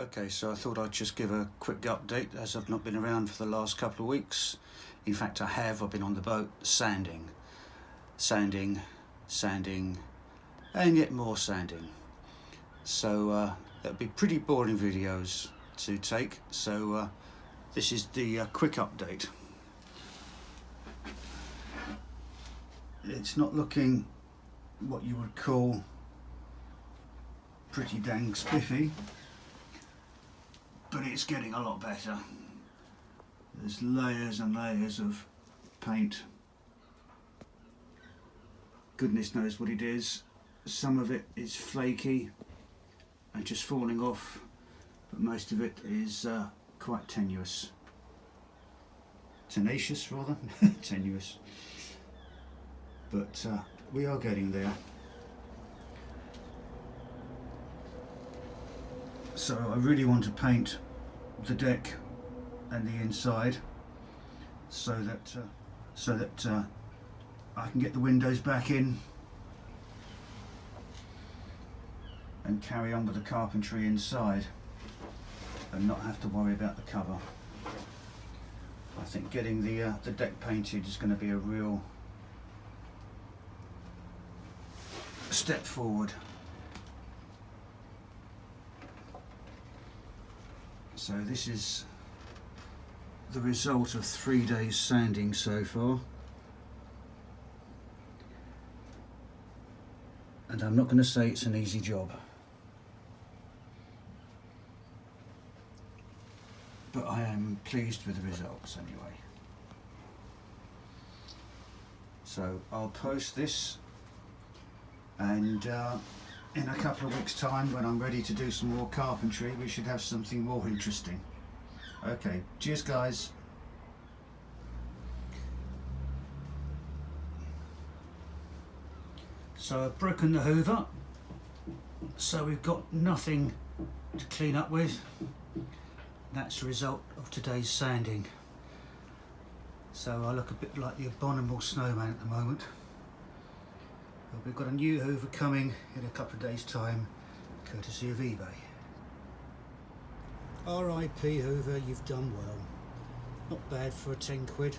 Okay, so I thought I'd just give a quick update as I've not been around for the last couple of weeks. In fact, I've been on the boat sanding, and yet more sanding. So that'd be pretty boring videos to take. So this is the quick update. It's not looking what you would call pretty dang spiffy, but it's getting a lot better. There's layers and layers of paint. Goodness knows what it is. Some of it is flaky and just falling off, but most of it is quite tenacious rather. Tenuous. But we are getting there. So I really want to paint the deck and the inside so that I can get the windows back in and carry on with the carpentry inside and not have to worry about the cover. I think getting the deck painted is going to be a real step forward. So this is the result of 3 days sanding so far, and I'm not going to say it's an easy job, but I am pleased with the results anyway. So I'll post this, and in a couple of weeks' time, when I'm ready to do some more carpentry, we should have something more interesting. Okay, cheers guys. So I've broken the Hoover, so we've got nothing to clean up with. That's the result of today's sanding. So I look a bit like the abominable snowman at the moment. But we've got a new Hoover coming in a couple of days' time, courtesy of eBay. R.I.P. Hoover, you've done well. Not bad for a 10 quid.